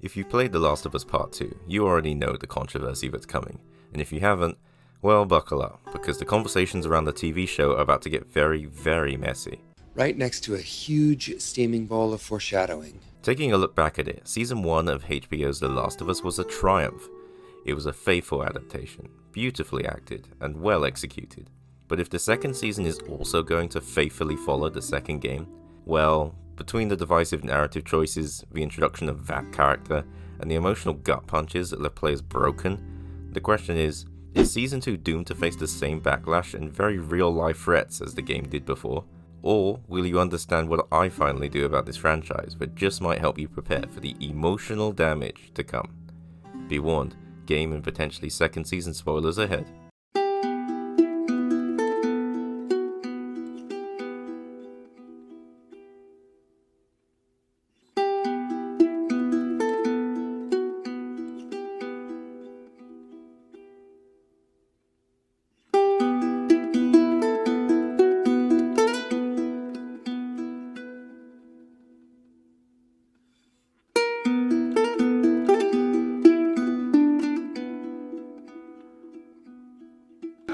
If you've played The Last of Us Part 2, you already know the controversy that's coming, and if you haven't, well, buckle up, because the conversations around the TV show are about to get very, very messy. Right next to a huge steaming bowl of foreshadowing. Taking a look back at it, Season 1 of HBO's The Last of Us was a triumph. It was a faithful adaptation, beautifully acted, and well executed. But if the second season is also going to faithfully follow the second game, well, between the divisive narrative choices, the introduction of that character, and the emotional gut punches that left players broken, the question is Season 2 doomed to face the same backlash and very real-life threats as the game did before? Or will you understand what I finally do about this franchise that just might help you prepare for the emotional damage to come? Be warned, game and potentially second season spoilers ahead.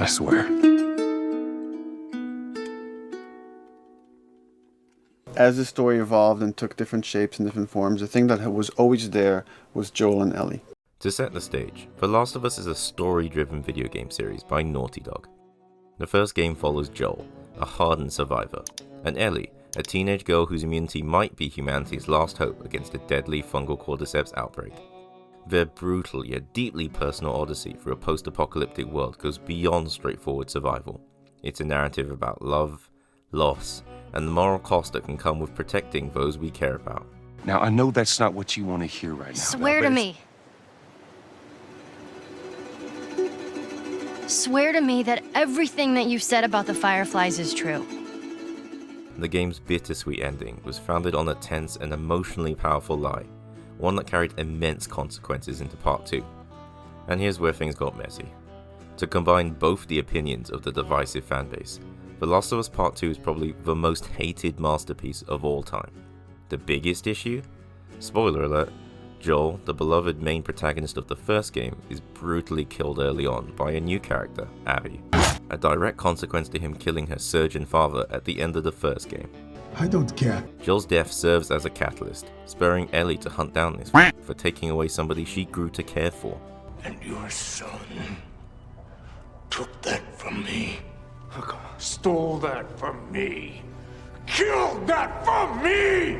I swear. As the story evolved and took different shapes and different forms, the thing that was always there was Joel and Ellie. To set the stage, The Last of Us is a story-driven video game series by Naughty Dog. The first game follows Joel, a hardened survivor, and Ellie, a teenage girl whose immunity might be humanity's last hope against a deadly fungal cordyceps outbreak. Their brutal yet deeply personal odyssey through a post-apocalyptic world goes beyond straightforward survival. It's a narrative about love, loss, and the moral cost that can come with protecting those we care about. Now, I know that's not what you want to hear right now. Swear to me. Swear to me that everything that you said about the Fireflies is true. The game's bittersweet ending was founded on a tense and emotionally powerful lie, one that carried immense consequences into Part 2. And here's where things got messy. To combine both the opinions of the divisive fanbase, The Last of Us Part 2 is probably the most hated masterpiece of all time. The biggest issue? Spoiler alert, Joel, the beloved main protagonist of the first game, is brutally killed early on by a new character, Abby. A direct consequence to him killing her surgeon father at the end of the first game. I don't care. Joel's death serves as a catalyst, spurring Ellie to hunt down this for taking away somebody she grew to care for. And your son took that from me. Stole that from me. Killed that from me!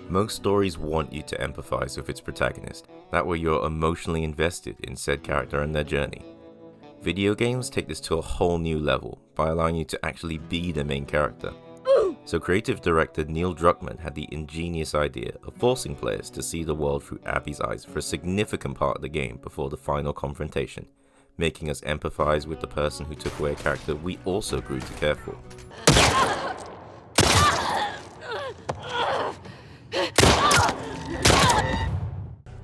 Most stories want you to empathize with its protagonist. That way you're emotionally invested in said character and their journey. Video games take this to a whole new level by allowing you to actually be the main character. So creative director Neil Druckmann had the ingenious idea of forcing players to see the world through Abby's eyes for a significant part of the game before the final confrontation, making us empathize with the person who took away a character we also grew to care for.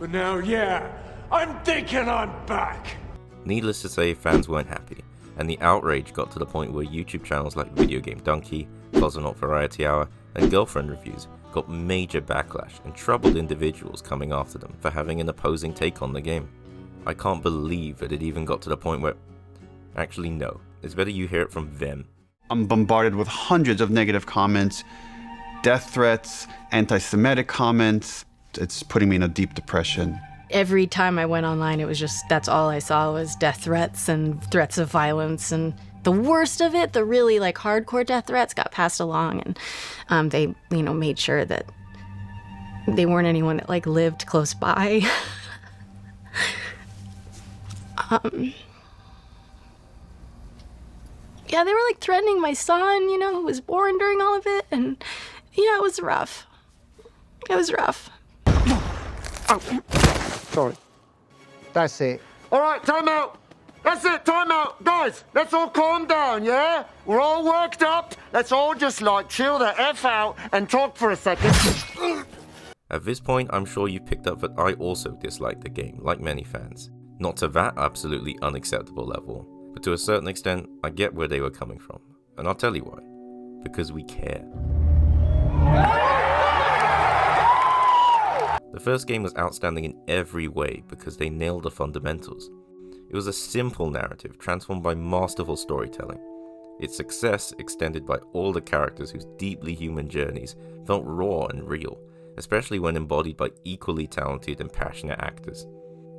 But now, yeah, I'm thinking I'm back. Needless to say, fans weren't happy, and the outrage got to the point where YouTube channels like Video Game Donkey, Cosmonaut Variety Hour, and Girlfriend Reviews got major backlash and troubled individuals coming after them for having an opposing take on the game. I can't believe that it even got to the point where... Actually, no. It's better you hear it from them. I'm bombarded with hundreds of negative comments, death threats, anti-Semitic comments. It's putting me in a deep depression. Every time I went online, it was just, that's all I saw was death threats and threats of violence. And the worst of it, the really like hardcore death threats got passed along, and they, made sure that they weren't anyone that like lived close by. Yeah, they were like threatening my son, who was born during all of it. And yeah, it was rough. It was rough. Sorry. That's it. All right, time out. That's it, time out. Guys, let's all calm down, yeah? We're all worked up. Let's all just, chill the F out and talk for a second. At this point, I'm sure you've picked up that I also dislike the game, like many fans. Not to that absolutely unacceptable level, but to a certain extent, I get where they were coming from. And I'll tell you why. Because we care. The first game was outstanding in every way because they nailed the fundamentals. It was a simple narrative transformed by masterful storytelling. Its success extended by all the characters whose deeply human journeys felt raw and real, especially when embodied by equally talented and passionate actors,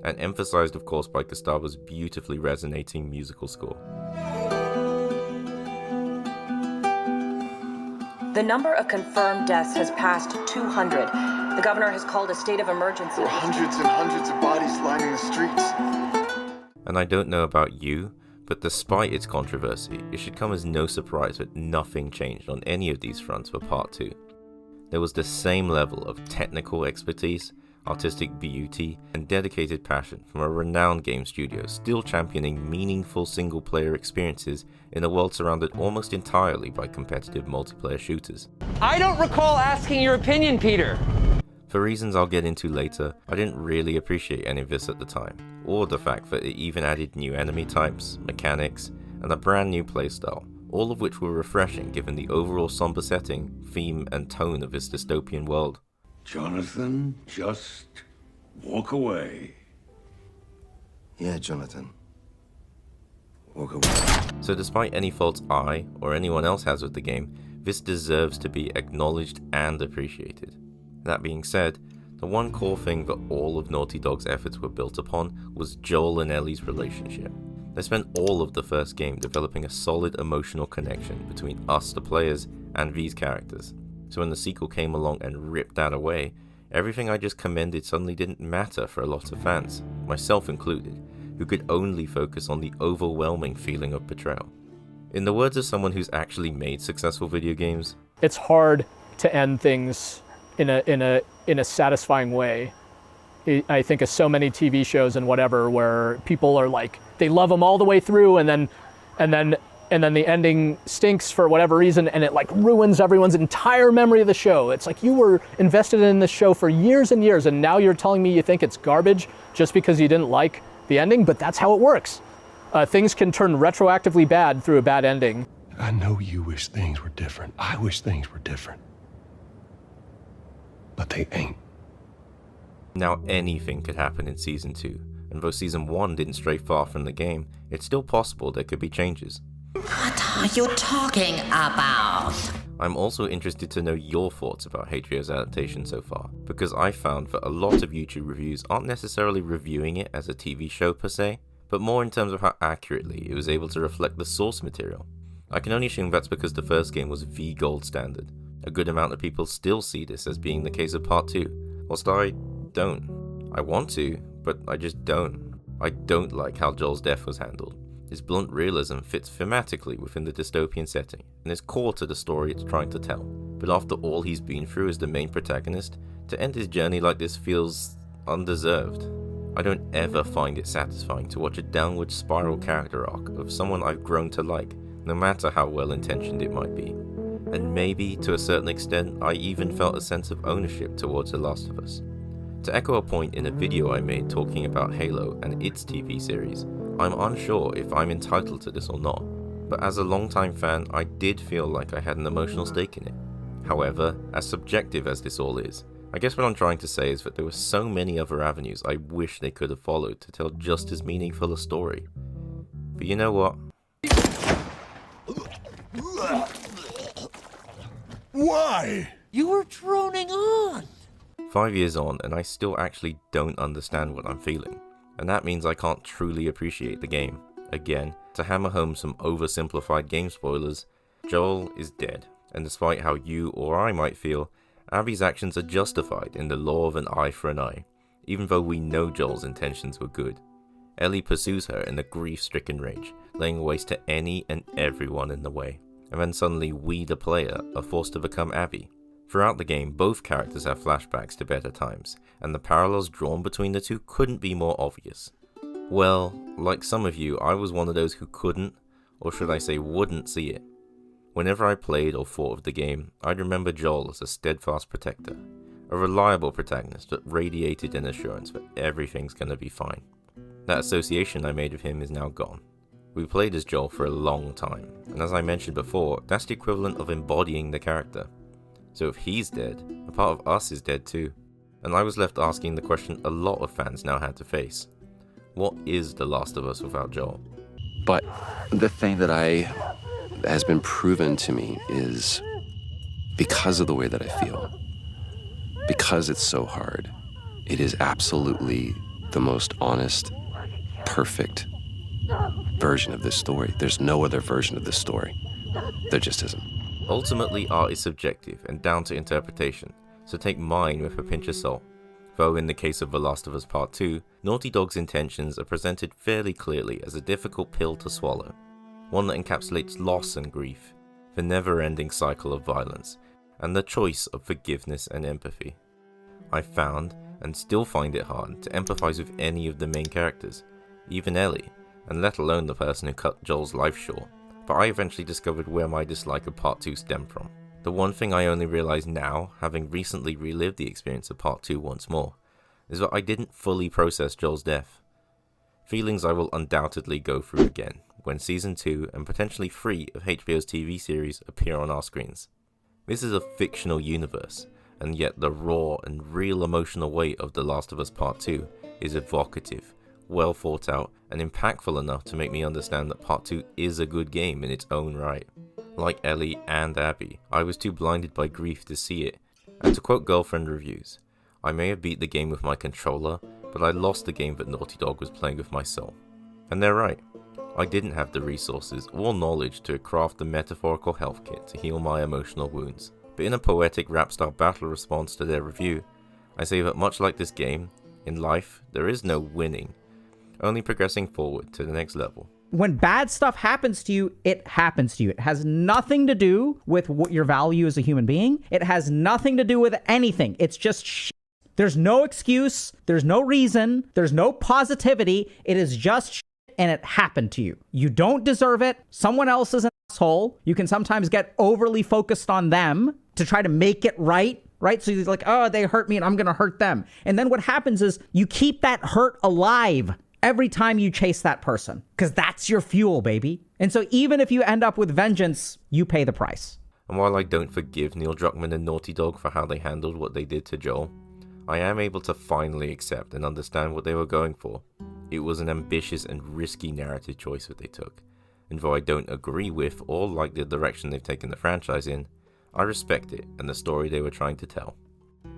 and emphasized of course by Gustavo's beautifully resonating musical score. The number of confirmed deaths has passed 200. The governor has called a state of emergency. There are hundreds and hundreds of bodies lining the streets. And I don't know about you, but despite its controversy, it should come as no surprise that nothing changed on any of these fronts for Part 2. There was the same level of technical expertise, artistic beauty, and dedicated passion from a renowned game studio still championing meaningful single-player experiences in a world surrounded almost entirely by competitive multiplayer shooters. I don't recall asking your opinion, Peter. For reasons I'll get into later, I didn't really appreciate any of this at the time, or the fact that it even added new enemy types, mechanics, and a brand new playstyle, all of which were refreshing given the overall somber setting, theme, and tone of this dystopian world. Jonathan, just walk away. Yeah, Jonathan. Walk away. So despite any faults I, or anyone else has with the game, this deserves to be acknowledged and appreciated. That being said, the one core thing that all of Naughty Dog's efforts were built upon was Joel and Ellie's relationship. They spent all of the first game developing a solid emotional connection between us, the players, and these characters. So when the sequel came along and ripped that away, everything I just commended suddenly didn't matter for a lot of fans, myself included, who could only focus on the overwhelming feeling of betrayal. In the words of someone who's actually made successful video games, it's hard to end things in a satisfying way. I think of so many TV shows and whatever where people are like, they love them all the way through and then the ending stinks for whatever reason and it like ruins everyone's entire memory of the show. It's like you were invested in this show for years and years and now you're telling me you think it's garbage just because you didn't like the ending, but that's how it works. Things can turn retroactively bad through a bad ending. I know you wish things were different. I wish things were different. But they ain't. Now anything could happen in Season 2, and though Season 1 didn't stray far from the game, it's still possible there could be changes. What are you talking about? I'm also interested to know your thoughts about HBO's adaptation so far, because I found that a lot of YouTube reviews aren't necessarily reviewing it as a TV show per se, but more in terms of how accurately it was able to reflect the source material. I can only assume that's because the first game was the gold standard. A good amount of people still see this as being the case of Part 2, whilst I don't. I want to, but I just don't. I don't like how Joel's death was handled. His blunt realism fits thematically within the dystopian setting, and is core to the story it's trying to tell. But after all he's been through as the main protagonist, to end his journey like this feels undeserved. I don't ever find it satisfying to watch a downward spiral character arc of someone I've grown to like, no matter how well intentioned it might be. And maybe, to a certain extent, I even felt a sense of ownership towards The Last of Us. To echo a point in a video I made talking about Halo and its TV series, I'm unsure if I'm entitled to this or not, but as a longtime fan, I did feel like I had an emotional stake in it. However, as subjective as this all is, I guess what I'm trying to say is that there were so many other avenues I wish they could have followed to tell just as meaningful a story. But you know what? Why? You were droning on. 5 years on, and I still actually don't understand what I'm feeling. And that means I can't truly appreciate the game. Again, to hammer home some oversimplified game spoilers, Joel is dead. And despite how you or I might feel, Abby's actions are justified in the law of an eye for an eye, even though we know Joel's intentions were good. Ellie pursues her in a grief-stricken rage, laying waste to any and everyone in the way. And then suddenly we, the player, are forced to become Abby. Throughout the game, both characters have flashbacks to better times, and the parallels drawn between the two couldn't be more obvious. Well, like some of you, I was one of those who couldn't, or should I say wouldn't see it. Whenever I played or thought of the game, I'd remember Joel as a steadfast protector, a reliable protagonist that radiated an assurance that everything's gonna be fine. That association I made of him is now gone. We played as Joel for a long time, and as I mentioned before, that's the equivalent of embodying the character. So if he's dead, a part of us is dead too. and I was left asking the question a lot of fans now had to face. What is The Last of Us without Joel? But the thing that has been proven to me is because of the way that I feel, because it's so hard, it is absolutely the most honest, perfect version of this story. There's no other version of this story. There just isn't. Ultimately, art is subjective and down to interpretation, so take mine with a pinch of salt. Though in the case of The Last of Us Part 2, Naughty Dog's intentions are presented fairly clearly as a difficult pill to swallow, one that encapsulates loss and grief, the never-ending cycle of violence, and the choice of forgiveness and empathy. I found, and still find it hard, to empathise with any of the main characters, even Ellie, and let alone the person who cut Joel's life short, but I eventually discovered where my dislike of Part 2 stemmed from. The one thing I only realise now, having recently relived the experience of Part 2 once more, is that I didn't fully process Joel's death. Feelings I will undoubtedly go through again when Season 2 and potentially 3 of HBO's TV series appear on our screens. This is a fictional universe, and yet the raw and real emotional weight of The Last of Us Part 2 is evocative, well thought out, and impactful enough to make me understand that Part 2 is a good game in its own right. Like Ellie and Abby, I was too blinded by grief to see it, and to quote girlfriend reviews, I may have beat the game with my controller, but I lost the game that Naughty Dog was playing with my soul. And they're right. I didn't have the resources or knowledge to craft the metaphorical health kit to heal my emotional wounds. But in a poetic rap-style battle response to their review, I say that much like this game, in life there is no winning, only progressing forward to the next level. When bad stuff happens to you, it happens to you. It has nothing to do with what your value as a human being. It has nothing to do with anything. It's just shit. There's no excuse. There's no reason. There's no positivity. It is just shit, and it happened to you. You don't deserve it. Someone else is an asshole. You can sometimes get overly focused on them to try to make it right? So you're like, oh, they hurt me and I'm going to hurt them. And then what happens is you keep that hurt alive every time you chase that person, because that's your fuel, baby. And so even if you end up with vengeance, you pay the price. And while I don't forgive Neil Druckmann and Naughty Dog for how they handled what they did to Joel, I am able to finally accept and understand what they were going for. It was an ambitious and risky narrative choice that they took. And though I don't agree with or like the direction they've taken the franchise in, I respect it and the story they were trying to tell.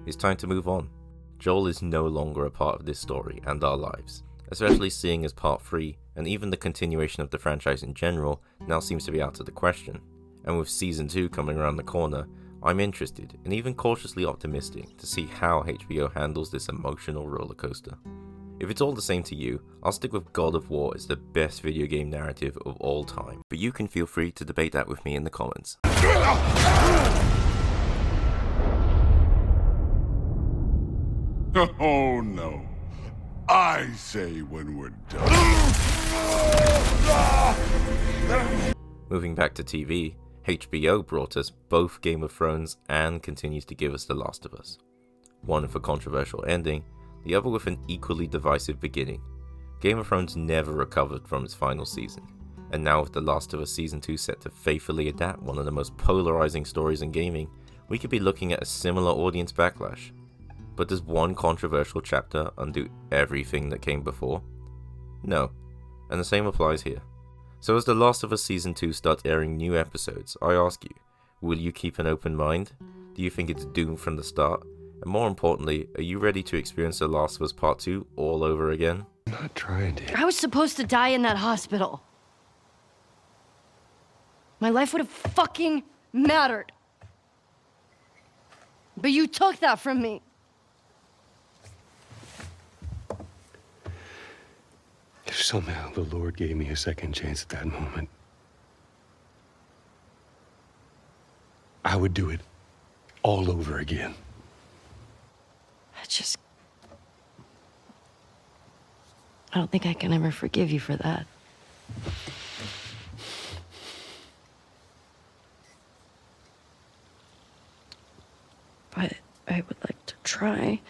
It's time to move on. Joel is no longer a part of this story and our lives, especially seeing as Part 3 and even the continuation of the franchise in general now seems to be out of the question. And with Season 2 coming around the corner, I'm interested and even cautiously optimistic to see how HBO handles this emotional rollercoaster. If it's all the same to you, I'll stick with God of War as the best video game narrative of all time, but you can feel free to debate that with me in the comments. Oh no. I say when we're done. Moving back to TV, HBO brought us both Game of Thrones and continues to give us The Last of Us. One with a controversial ending, the other with an equally divisive beginning. Game of Thrones never recovered from its final season, and now with The Last of Us Season 2 set to faithfully adapt one of the most polarizing stories in gaming, we could be looking at a similar audience backlash. But does one controversial chapter undo everything that came before? No, and the same applies here. So as The Last of Us Season 2 starts airing new episodes, I ask you, will you keep an open mind? Do you think it's doomed from the start? And more importantly, are you ready to experience The Last of Us Part 2 all over again? I'm not trying to. I was supposed to die in that hospital. My life would have fucking mattered. But you took that from me. If somehow the Lord gave me a second chance at that moment, I would do it all over again. I don't think I can ever forgive you for that. But I would like to try.